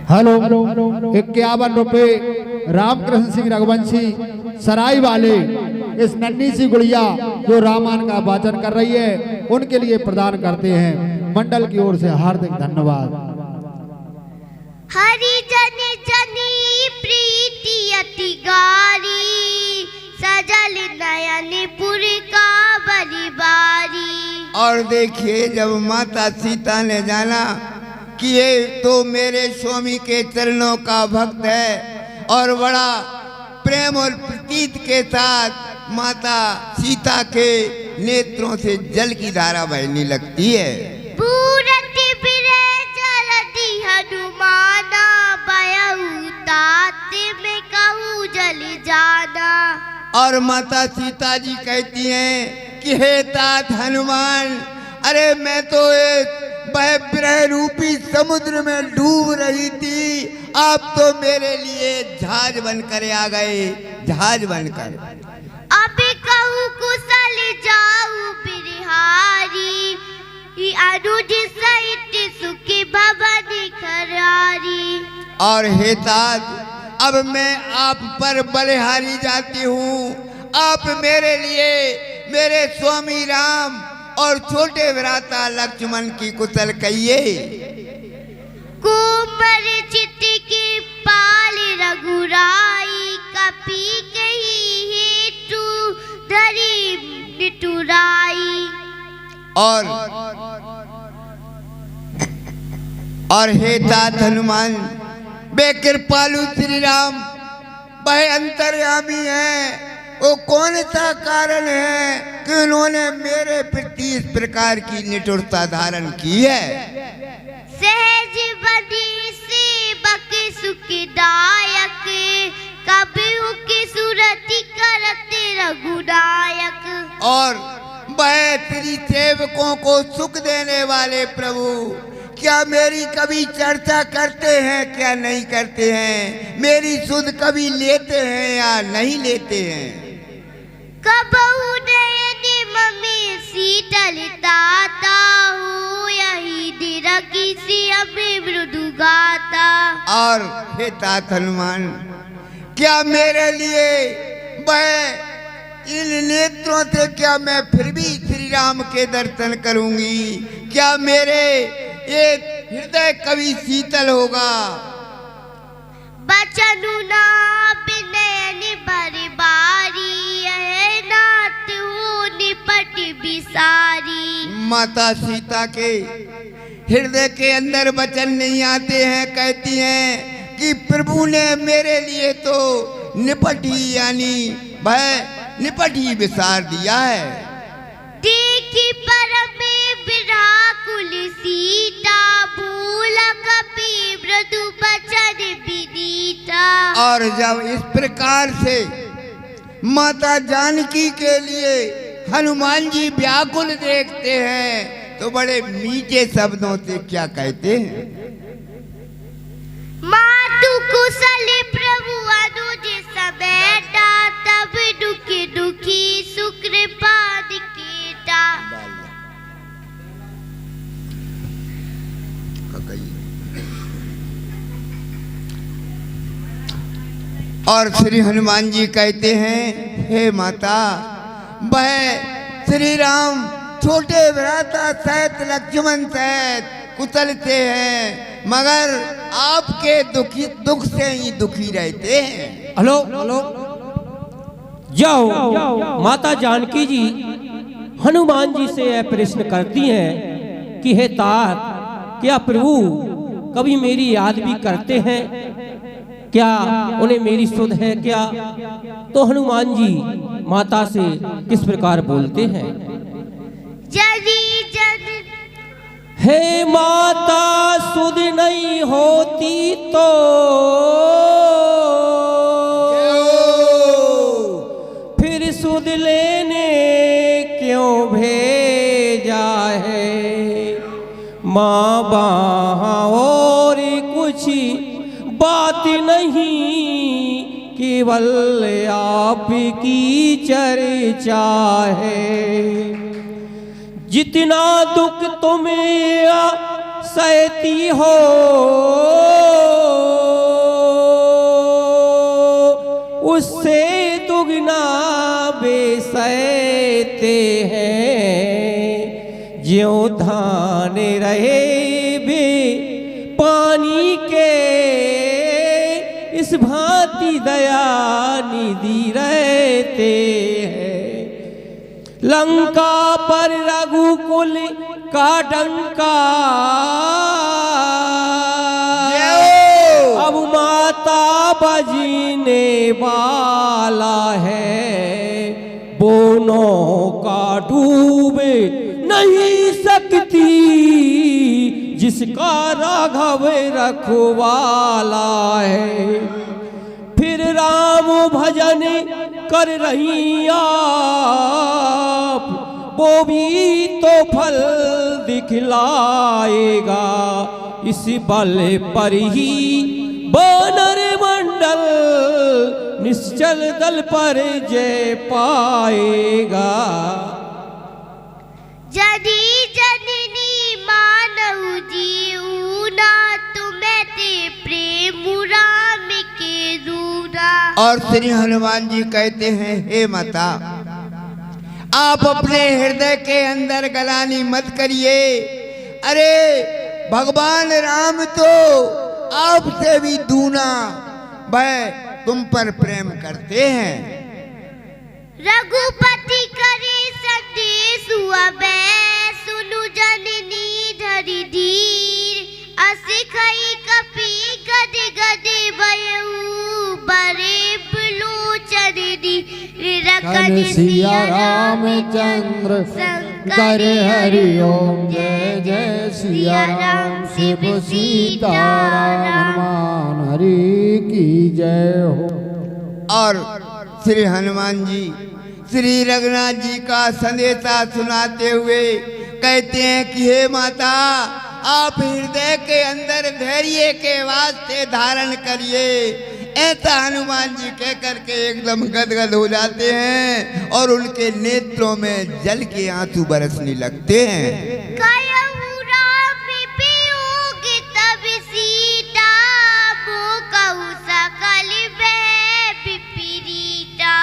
Hello 51 रुपए रामकृष्ण सिंह रघुवंशी सराय वाले इस नन्ही सी गुड़िया जो रामायण का वाचन कर रही है उनके लिए प्रदान करते हैं। मंडल की ओर से हार्दिक धन्यवाद। हरि जन जनी प्रीति अति गारी सजल नयन पुर का बलिबारी। और देखिए जब माता सीता ने जाना कि ये तो मेरे स्वामी के चरणों का भक्त है और बड़ा प्रेम और प्रीति के साथ माता सीता के नेत्रों से जल की धारा बहने लगती है। पूरति जलती हनुमाना बयऊ तात में कहूँ जल जाना। और माता सीता जी कहती हैं कि हे तात हनुमान, अरे मैं तो एक वह विरह रूपी समुद्र में डूब रही थी, आप तो मेरे लिए जहाज बनकर आ गए, जहाज बनकर। अभी कहूँ कुशल जाऊँ बिरहारी अनुज सहित सुखी भवन खरारी। और हे तात, अब मैं आप पर बलिहारी जाती हूँ, आप मेरे लिए मेरे स्वामी राम और छोटे भ्राता लक्ष्मण की कुशल कहिए। कुमर चित की पाल रघुराई कपी कही हेतु धरी निटुराई। और हे तात हनुमान, बे कृपालु श्री राम वह अंतर्यामी है, वो कौन सा कारण है कि उन्होंने मेरे प्रति इस प्रकार की निठुरता धारण की है। सहज बदी सेवक सुखदायक कबहू की सुरति करते रघुनायक। और वह तेरी सेवकों को सुख देने वाले प्रभु क्या मेरी कभी चर्चा करते हैं क्या नहीं करते हैं, मेरी सुध कभी लेते हैं या नहीं लेते हैं। कबहू नयन में शीतल ताता हो यही दिरा किसी अभी मृदु गाता। और हे तात हनुमान, क्या मेरे लिए वह इन नेत्रों से क्या मैं फिर भी श्री राम के दर्शन करूंगी, क्या मेरे ये हृदय कभी शीतल होगा। बचनु ना नयन बरबारी नाथ हो निपट बिसारी। माता सीता के हृदय के अंदर वचन नहीं आते हैं, कहती हैं कि प्रभु ने मेरे लिए तो निपट ही यानी वह निपट ही विसार दिया है। देखी परम व्याकुल सीता भूल कपि मृदु बचन विनीता। और जब इस प्रकार से माता जानकी के लिए हनुमान जी व्याकुल देखते हैं तो बड़े मीठे शब्दों से क्या कहते हैं। मातु कुशल प्रभु अनुज समेटा तब दुखी दुखी सुकृपाद कीटा। और श्री हनुमान जी कहते हैं हे माता, वह श्री राम छोटे भ्राता सहित लक्ष्मण सहित कुशल से हैं, मगर आपके दुख से ही दुखी रहते हैं। हेलो जाओ माता जानकी जी हनुमान जी से यह प्रश्न करती हैं कि हे तात, क्या प्रभु कभी मेरी याद भी करते हैं, क्या उन्हें मेरी सुध है क्या। तो हनुमान जी माता से किस प्रकार बोलते हैं। हे माता सुध नहीं होती तो फिर सुध लेने क्यों भेजा है। माँ बाहाँ और कुछ बात नहीं, केवल आपकी चर्चा है। जितना दुख तुम्हें सहती हो उससे दुगना बेसैते हैं, ज्यों धान रहे बे पानी के, इस भांति दया निधि रहते हैं। लंका पर रघुकुल का डंका, अब माता बजने वाला है, वो नौका डूबे नहीं सकती, जिसका राघव रखवाला है। फिर राम भजन कर रही आप, वो भी तो फल दिखलाएगा, इस बल पर ही वानर मंडल निश्चल दल पर जय पाएगा। जनी जननी मानव जीऊना, तुम्हें ते प्रेम राम के दूरा। और श्री हनुमान जी कहते हैं, हे माता, आप अपने हृदय के अंदर गलानी मत करिए। अरे भगवान राम तो आपसे भी दूना वह तुम पर प्रेम करते हैं। रघुपति करे संदेश अबे, सुनु जननी धरि धीर। असिखई कपि गद गद बयऊ, बरे बिलोचन कन सिया रामचंद्र करे हरि ओम, जय जय सिया राम शिव सीताराम, हनुमान हरि की जय हो। और श्री हनुमान जी श्री रघुनाथ जी का संदेशा सुनाते हुए कहते हैं कि हे माता, आप हृदय के अंदर धैर्य के वास्ते धारण करिए। ऐसा हनुमान जी कह करके एकदम गदगद हो जाते हैं और उनके नेत्रों में जल के आंसू बरसने लगते हैं। कहूँ राम वियोग तब सीता, वो कहूँ सकल भय विपरीता।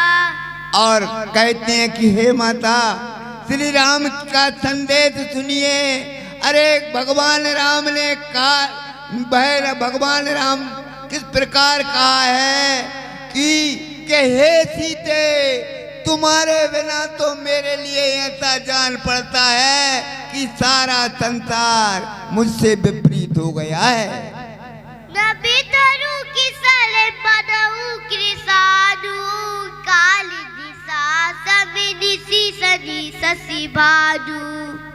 और कहते हैं कि हे माता, श्री राम का संदेश सुनिए। अरे भगवान राम ने कहा, भगवान राम किस प्रकार कहा है कि हे सीते, तुम्हारे बिना तो मेरे लिए ऐसा जान पड़ता है कि सारा संसार मुझसे विपरीत हो गया है। नबी तरु की सले पदऊ कृषाणु, काल दिशा समिनिसी सनी ससी भादु।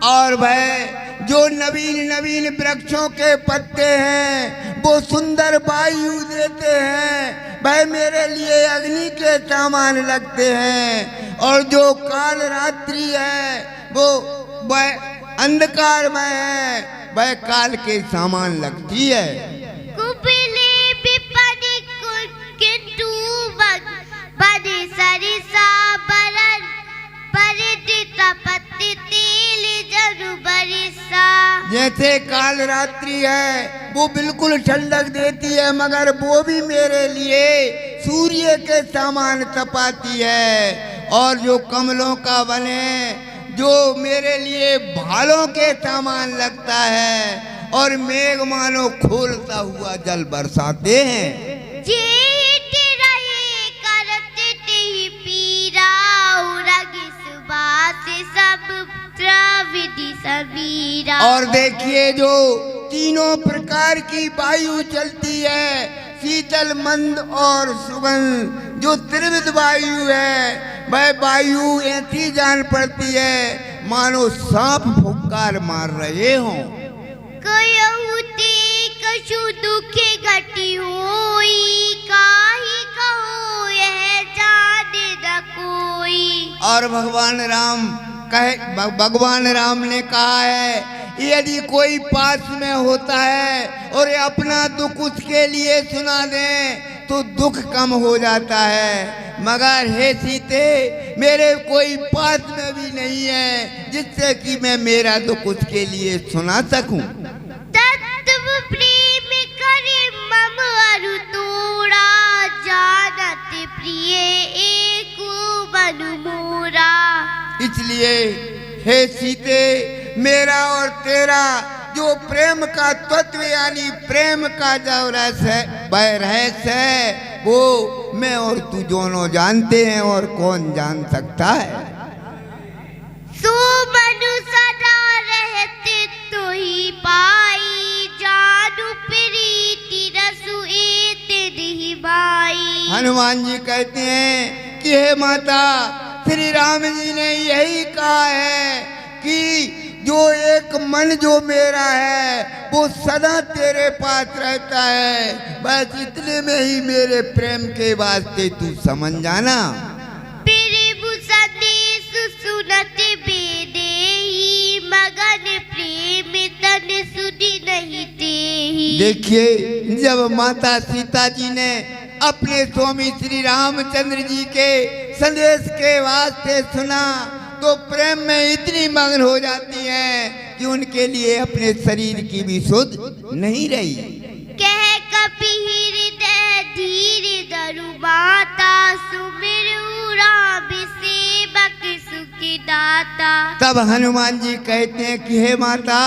और वह जो नवीन नवीन वृक्षों के पत्ते हैं वो सुंदर वायु देते हैं, वह मेरे लिए अग्नि के समान लगते हैं। और जो काल रात्रि है वो वह अंधकारमय है, वह काल के समान लगती है। कुपिले विपनि किंतु बने सरिसा बरन, परिदित पत्ति तेल जरु बरिसा। जैसे काल रात्रि है वो बिल्कुल ठंडक देती है, मगर वो भी मेरे लिए सूर्य के समान तपाती है। और जो कमलों का वन है, जो मेरे लिए भालों के समान लगता है, और मेघ मानो खोलता हुआ जल बरसाते हैं। और देखिए जो तीनों प्रकार की वायु चलती है, शीतल मंद और सुगंध, जो त्रिविध वायु है, वह वायु ऐसी जान पड़ती है मानो सांप फुक्कार मार रहे हों। कछु दुखे घटी होई, काहि कहो यह जाने न कोई। और भगवान राम ने कहा है, यदि कोई पास में होता है और अपना दुख उसके लिए सुना दे तो दुख कम हो जाता है, मगर हे सीते, मेरे कोई पास में भी नहीं है जिससे कि मैं मेरा दुख उसके लिए सुना सकूं। तत्व प्रेम करे मम अरु तोड़ा, जानत प्रिय इसलिए हे सीते, मेरा और तेरा जो प्रेम का तत्व यानी प्रेम का जो रहस्य है वो मैं और तू दोनों जानते हैं, और कौन जान सकता है। सो मनु सदा रहते तो ही पाई, जादू प्रीति रसु एते नहीं भाई। हनुमान जी कहते हैं कि हे माता, श्री राम जी ने यही कहा है कि जो एक मन जो मेरा है वो सदा तेरे पास रहता है, बस इतने में ही मेरे प्रेम के वास्ते तू समझ जाना। प्रभु संदेश सुनत बेदेही, मगन प्रेम तन सुधि नहीं तेही। देखिए, जब माता सीता जी ने अपने स्वामी श्री रामचंद्र जी के संदेश के वास्ते सुना तो प्रेम में इतनी मग्न हो जाती हैं कि उनके लिए अपने शरीर की भी सुध नहीं रही। कह कपि हृदय धीर धरु माता, सुमिरु राम सेवक सुखी दाता। तब हनुमान जी कहते हैं कि हे माता,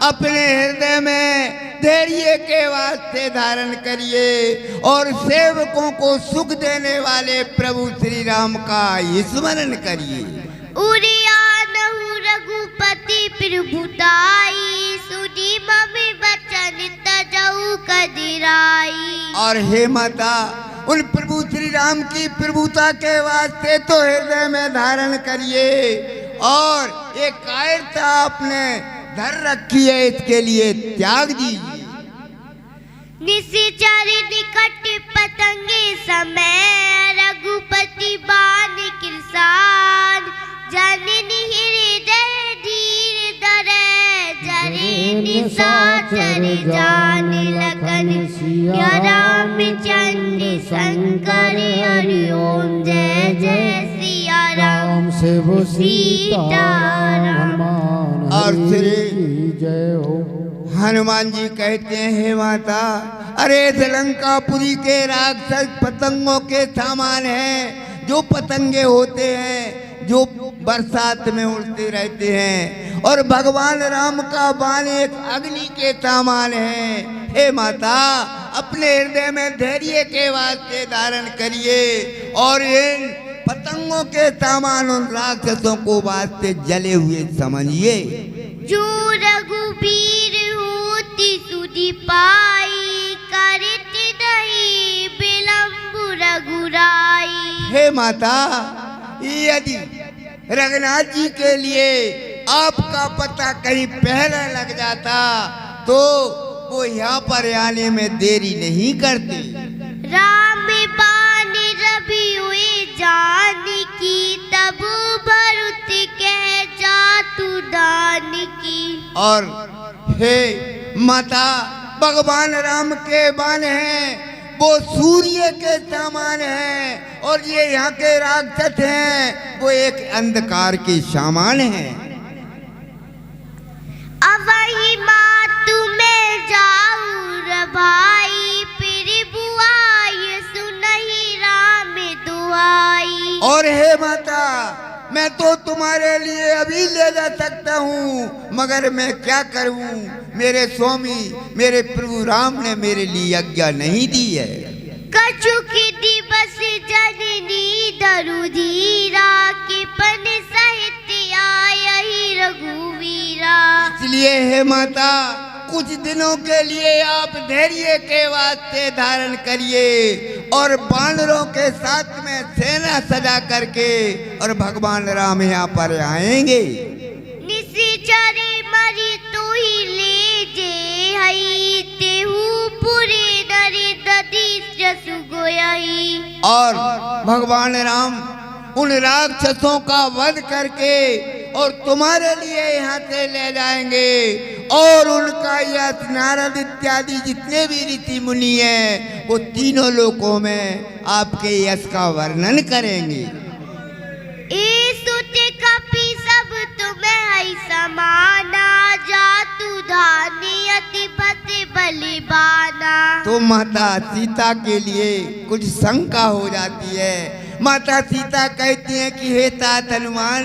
अपने हृदय में धैर्य के वास्ते धारण करिए और सेवकों को सुख देने वाले प्रभु श्री राम का स्मरण करिए। उरियानहु रघुपति प्रभुताई, सुनी ममि बचन तजऊ कदिराई। और हे माता, उन प्रभु श्री राम की प्रभुता के वास्ते तो हृदय में धारण करिए और एक कायरता आपने धर रखी है, इसके लिए त्याग दीजिए। निशिचर निकट पतंगे समय, रघुपति बाण कृसान। जननी हृदय धीर धरे, जरे निशाचर जान लखन। या रामचंद्र शंकर हरि ओम, जय जय सिया राम। से वो सीताराम। और श्री जय हो। हनुमान जी कहते हैं हे माता, अरे लंकापुरी के राक्षस पतंगों के सामान हैं, जो पतंगे होते हैं जो बरसात में उड़ते रहते हैं, और भगवान राम का बाण एक अग्नि के सामान है। हे माता, अपने हृदय में धैर्य के वास्ते धारण करिए और इन पतंगों के सामान उन राक्षसों को वास्ते जले हुए समझिए। जो रघुबीर होती सुधि पाई, करती नहीं विलंब रघुराई। हे माता, यदि रघुनाथ जी के लिए आपका पता कहीं पहले लग जाता तो वो यहाँ पर आने में देरी नहीं करते। राम बाण रवि हुए जानकी, तब भरत कह जातु दान की। और हे माता, भगवान राम के बाण हैं वो सूर्य के समान हैं, और ये यहाँ के राक्षस हैं वो एक अंधकार के समान हैं। अवहि मातु में जाऊर भाई, प्रभु आय सुनहि राम दुआई। और हे माता, मैं तो तुम्हारे लिए अभी ले जा सकता हूँ, मगर मैं क्या करूँ, मेरे स्वामी मेरे प्रभु राम ने मेरे लिए आज्ञा नहीं दी है। कछुक दिवस जननी धरु धीरा, के पन सहित आयहि रघुवीरा। इसलिए हे माता, कुछ दिनों के लिए आप धैर्य के वास्ते धारण करिए और बानरों के साथ में सेना सजा करके और भगवान राम यहाँ पर आएंगे। निशिचर मरि तो ही ले जे हई, तेहु पुरे नरि दधि जसु गोयई। और भगवान राम उन राक्षसों का वध करके और तुम्हारे लिए यहाँ से ले जाएंगे, और उनका यश नारद इत्यादि जितने भी ऋषि मुनि हैं वो तीनों लोकों में आपके यश का वर्णन करेंगे। सुते कपि सब तुम्हें है समाना, जातु धानी अति भते बलिबाना। तो माता सीता के लिए कुछ शंका हो जाती है। माता सीता कहती हैं कि हे तात हनुमान,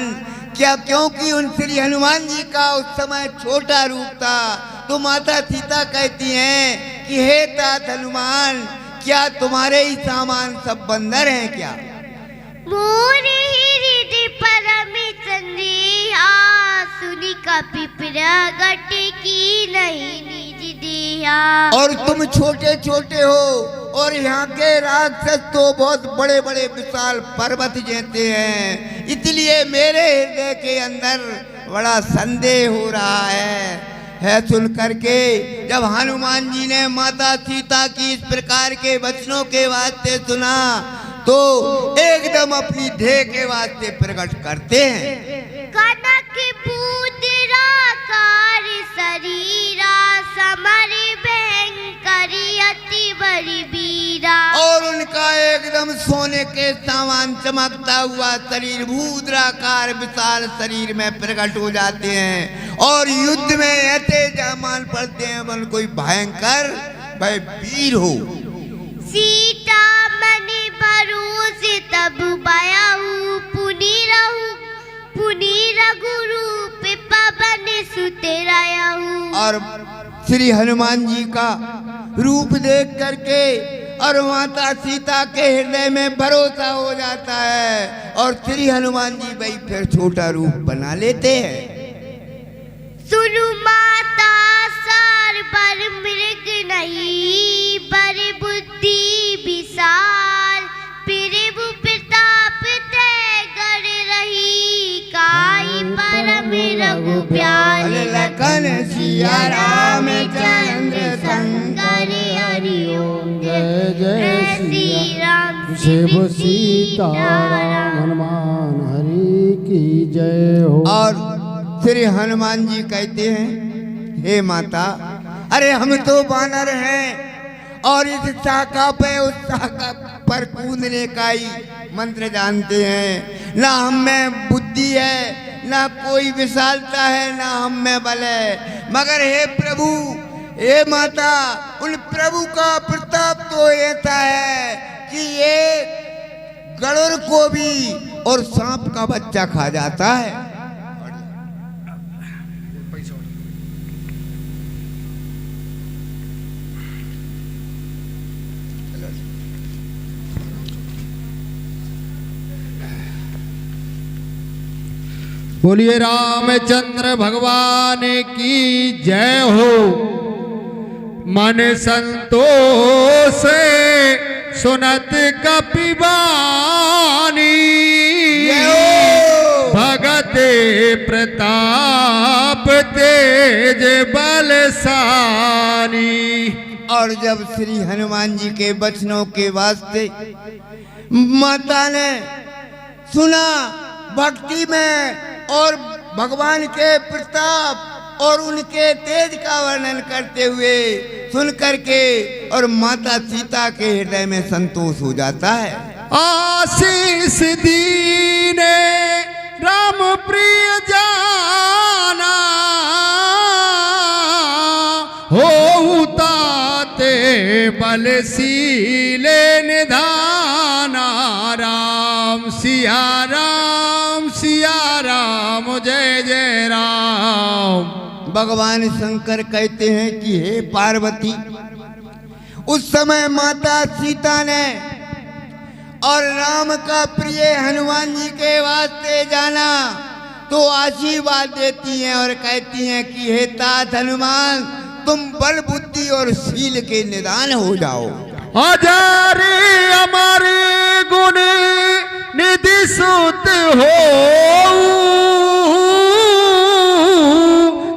क्या क्योंकि उन श्री हनुमान जी का उस समय छोटा रूप था, तो माता सीता कहती हैं कि हे तात हनुमान, क्या तुम्हारे ही सामान सब बंदर हैं क्या? मोरे हृदय परमी चंद्रिया, सुनी कपि प्रगट की नहीं निज दिया। और तुम छोटे छोटे हो, और यहाँ के राक्षस तो बहुत बड़े बड़े विशाल पर्वत जैसे हैं, इसलिए मेरे हृदय के अंदर बड़ा संदेह हो रहा है। सुन करके जब हनुमान जी ने माता सीता की इस प्रकार के वचनों के वास्ते सुना, तो एकदम अपनी ध्येय के वास्ते प्रकट करते हैं। कनक पूतरा कार शरीरा, समर भयंकर अति बड़ी वीरा। और उनका एकदम सोने के सामान चमकता हुआ शरीर भूद्राकार विशाल शरीर में प्रकट हो जाते हैं, और युद्ध में ऐसे जामान पड़ते हैं बन कोई भयंकर भाई वीर हो। सीता मनि भरोसे तब बयाहू, पुनि रघुरूप पवन सुत रहू। और श्री हनुमान जी का रूप देख करके और माता सीता के हृदय में भरोसा हो जाता है, और श्री हनुमान जी भाई फिर छोटा रूप बना लेते हैं। सुनु माता सार बर मृग नहीं, बर बुद्धि विशाल, प्रभु प्रताप ते गढ़ रही, काई परम रघु प्यार। लखन सिया राम चंद्र शंकर हरि ओम, जय श्री राम शिव सीता राम हनुमान हरि की जय हो। और श्री हनुमान जी कहते हैं, हे माता, अरे हम तो बानर हैं, और इस शाखा पे उस शाखा पर कूदने का ही मंत्र जानते हैं। ना हम में बुद्धि है, ना कोई विशालता है, ना हम में बल है, मगर हे प्रभु, हे माता, उन प्रभु का प्रताप तो ऐसा है कि ये गरुड़ को भी और सांप का बच्चा खा जाता है। बोलिए रामचंद्र भगवान की जय हो। मन संतोष सुनत कपिवानी, भगत प्रताप तेज बलसानी। और जब श्री हनुमान जी के वचनों के वास्ते माता ने सुना, भक्ति में और भगवान के प्रताप और उनके तेज का वर्णन करते हुए सुन करके, और माता सीता के हृदय में संतोष हो जाता है। आशीष दीने राम प्रिय जाना, हो ताते बलशीले निधाना। राम सिया राम, सिया राम, जय जय राम। भगवान शंकर कहते हैं कि हे पार्वती, उस समय माता सीता ने और राम का प्रिय हनुमान जी के वास्ते जाना, तो आशीर्वाद देती हैं और कहती हैं कि हे तात हनुमान, तुम बल बुद्धि और शील के निदान हो जाओ। अजारे हमारे गुण निधि सुत हो,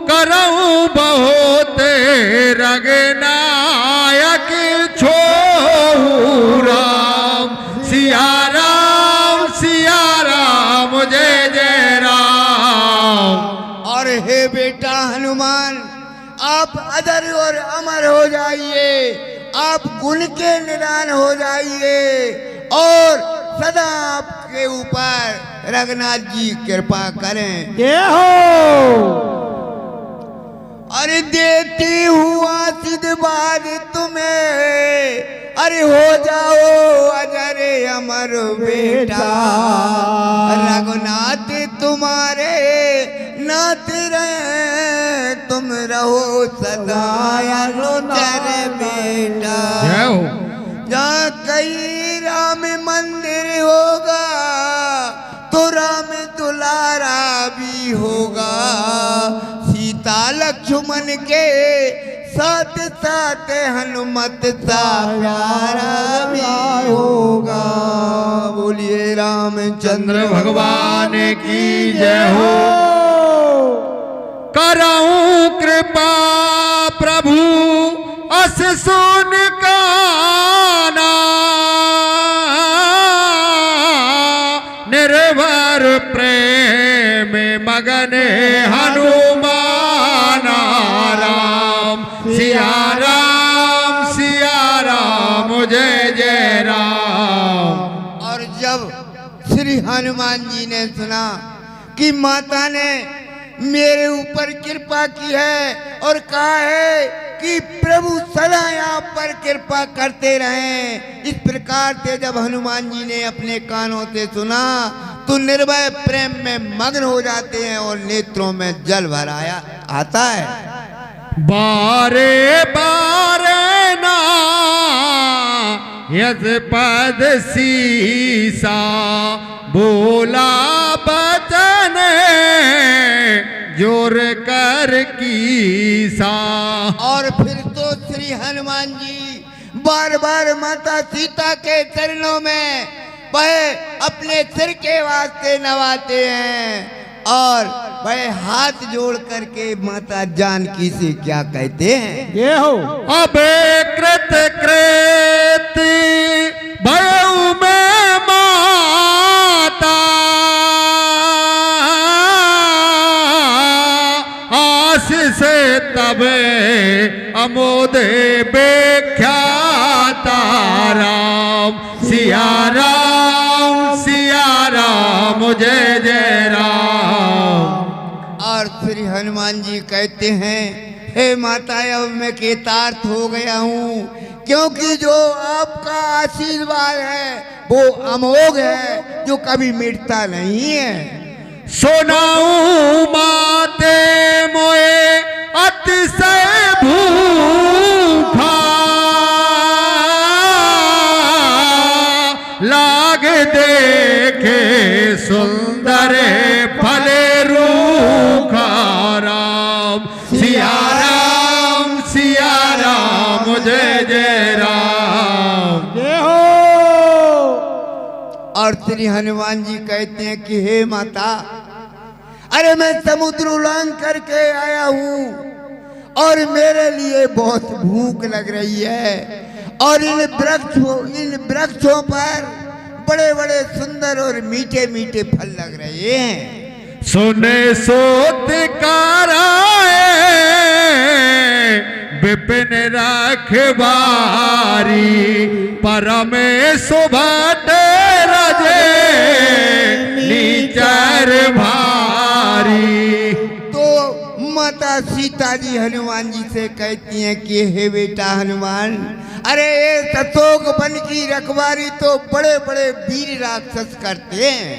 करऊं बहुत रगनायक छोहू। राम सिया राम, सिया राम, जय जय राम। और हे बेटा हनुमान, आप अजर और अमर हो जाइए, आप गुण के निदान हो जाइए, और सदा आपके ऊपर रघुनाथ जी कृपा करें। ये हो। अरे देती हुआ सिद्धबाद तुम्हें, अरे हो जाओ अजर अमर बेटा। रघुनाथ तुम्हारे नाते रहे, तुम रहो सदा अनुचर बेटा। जय हो। जहाँ कहीं राम मंदिर होगा तो राम दुलारा भी होगा, सीता लक्ष्मण के साथ साथ हनुमत सा प्यारा भी होगा। बोलिए रामचंद्र भगवान की जय हो। कराऊं कृपा प्रभु अस सुन काना, निर्भर प्रेम मगन हनुमाना। राम सिया राम जय जय राम। और जब श्री हनुमान जी ने सुना कि माता ने मेरे ऊपर कृपा की है और कहा है कि प्रभु सदा यहाँ पर कृपा करते रहें, इस प्रकार से जब हनुमान जी ने अपने कानों से सुना तो निर्भय प्रेम में मग्न हो जाते हैं और नेत्रों में जल भर आता है। बारे बारे ना यस पद सीसा, बोला बचन जोर कर कीसा। और फिर तो श्री हनुमान जी बार बार माता सीता के चरणों में वह अपने सिर के वास्ते नवाते हैं और वह हाथ जोड़ करके माता जानकी से क्या कहते हैं। ये हो। अबे कृत कृति भयउ में माता, आस से तबे अमोदे बेख्याता। राम सिया राम जय जय राम। और श्री हनुमान जी कहते हैं, हे माता अब मैं कृतार्थ हो गया हूँ, क्योंकि जो आपका आशीर्वाद है वो अमोघ है, जो कभी मिटता नहीं है। सुनाऊं माते मोए अतिशय भूखा, लाग देखे सुंदर फल रूखा। राम सिया राम जय जय राम। जय हो। और श्री हनुमान जी कहते हैं कि हे माता, अरे मैं समुद्र उल्लंघन करके आया हूँ और मेरे लिए बहुत भूख लग रही है, और इन वृक्षों पर बड़े बड़े सुंदर और मीठे मीठे फल लग रहे हैं। सुने सोत कराए विपिन रखबारी, परमेश भट रजे नीचर भारी। तो माता सीता जी हनुमान जी से कहती हैं कि हे बेटा हनुमान, अरे ये सतोग वन की रखवारी तो बड़े बड़े वीर राक्षस करते हैं।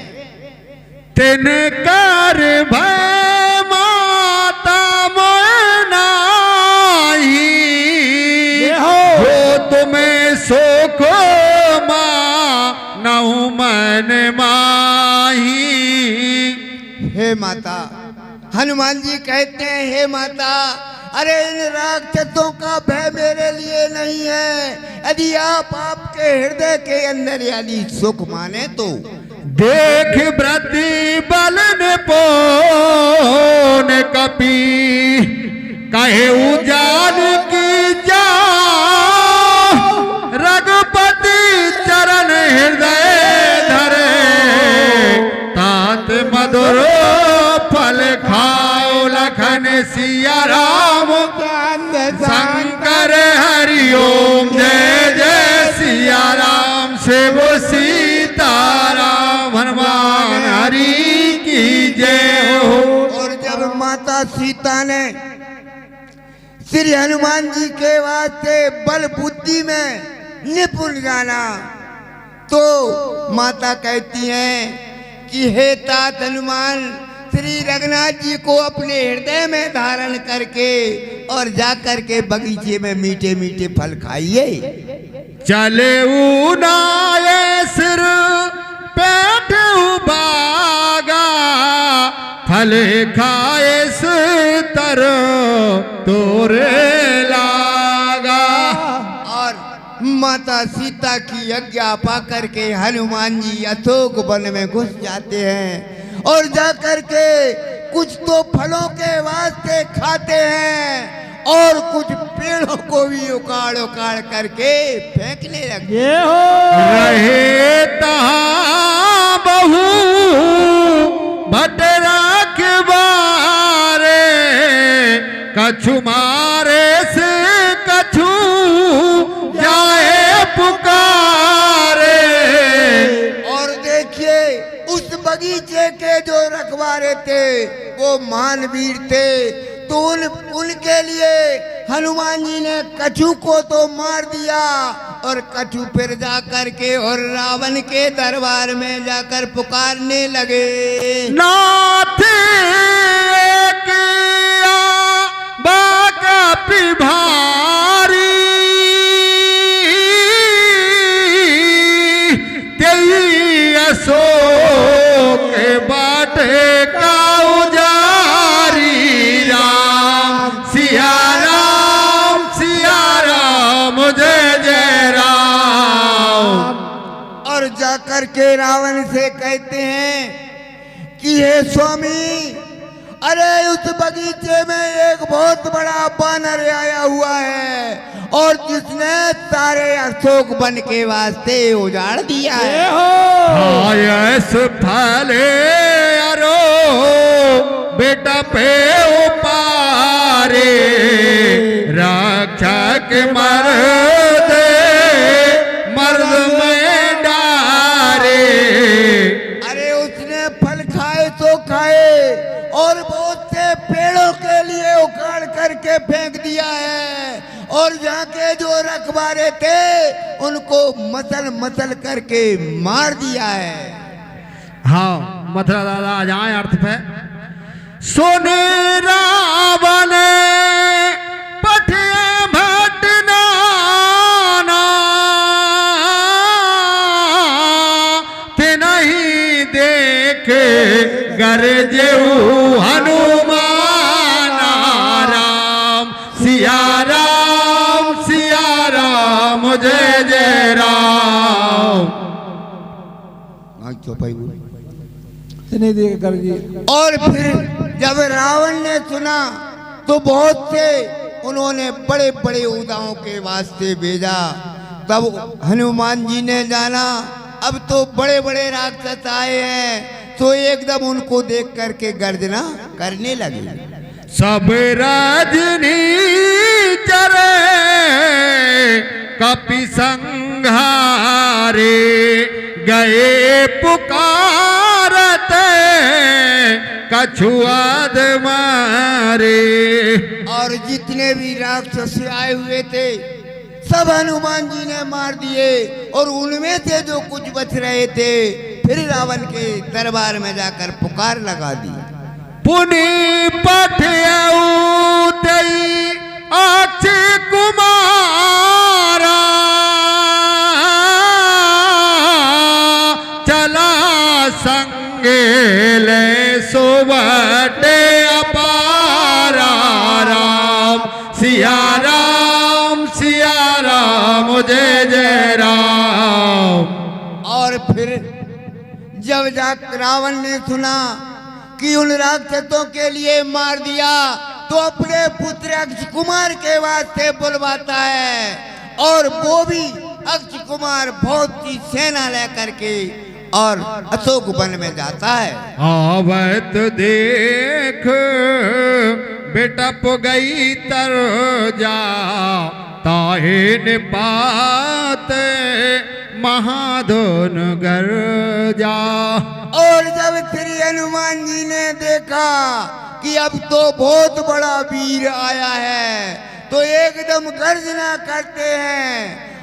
तिनकर भय माता मोनाई, हो तुम्हें सुख मानहु मन माही। हे माता, हनुमान जी कहते हैं, हे माता, अरे इन राक्षसों का भय मेरे लिए नहीं है, यदि आप आपके हृदय के अंदर यानी सुख माने तो। देख व्रति बलन पोन कपी, कहे उजान की जा रघुपति चरण हृदय धरे, तात मधुर फल खाओ लखन सिया राम शंकर हरि ओम। जय जय सिया राम शिव सीताराम हनुमान हरि की जय हो। और जब माता सीता ने श्री हनुमान जी के वास्ते बल बुद्धि में निपुण जाना तो माता कहती हैं कि हे तात हनुमान, श्री रघुनाथ जी को अपने हृदय में धारण करके और जा करके बगीचे में मीठे मीठे फल खाइए। चले उनाए सिर पेट उबागा, फल खाए तर तोरे लागा। और माता सीता की आज्ञा पा करके हनुमान जी अशोक वन में घुस जाते हैं और जा करके कुछ तो फलों के वास्ते खाते हैं और कुछ पेड़ों को भी उखाड़ उखाड़ करके फेंकने लगे। रहे तहाँ बहू भटरा के बारे, कछु मारे से कछु जाए पुकारे। और देखिए उस बगीचे के जो रखवारे थे वो महावीर थे, तो उनके लिए हनुमान जी ने कछु को तो मार दिया और कछु फिर जा करके और रावण के दरबार में जाकर पुकारने लगे। नाथ किया बाका पिभारी, तेई अशोक बाटे का उजारी। राम सिया राम जय जय राम। और जाकर के रावण से कहते हैं कि हे स्वामी, अरे उस बगीचे में एक बहुत बड़ा बानर आया हुआ है और जिसने सारे अशोक वन के वास्ते उजाड़ दिया है। आयस फले अरो बेटा पे उपारे, रक्षक मर्द मर्द में डारे। अरे उसने फल खाए तो खाए और बहुत से पेड़ों के लिए उखाड़ करके फेंक दिया है और जहाँ के जो रखवारे थे उनको मसल मसल करके मार दिया है। हाँ मथुरा दादा आ जाए अर्थ पे। सोने रावण पठे भटना, ते नहीं देखे गरजेऊ हनुमान। राम सिया राम जय जय राम। और फिर जब रावण ने सुना तो बहुत से उन्होंने बड़े बड़े उदाओं के वास्ते भेजा। तब हनुमान जी ने जाना अब तो बड़े बड़े राक्षस आए हैं, तो एकदम उनको देख करके गर्जना करने लगे। सब रजनी चरे कपि संघारे, गए पुकारते कछुआद मारे। और जितने भी राक्षस आए हुए थे सब हनुमान जी ने मार दिए और उनमें से जो कुछ बच रहे थे फिर रावण के दरबार में जाकर पुकार लगा दी। पुनि पठयऊ तई अक्षय कुमारा, चला संगे ले सुबटे अपारा। राम सिया राम जय जय राम। और फिर जब रावण ने सुना कि उन राक्षसों के लिए मार दिया तो अपने पुत्र अक्षय कुमार के वास्ते बुलवाता है और वो भी अक्षय कुमार बहुत सी सेना लेकर के और अशोक वन में जाता है। आवत देख बेटा पो गई तर जा, ताहे निपात महाधन गर जा। और जब श्री हनुमान जी ने देखा कि अब तो बहुत बड़ा वीर आया है तो एकदम गर्जना करते हैं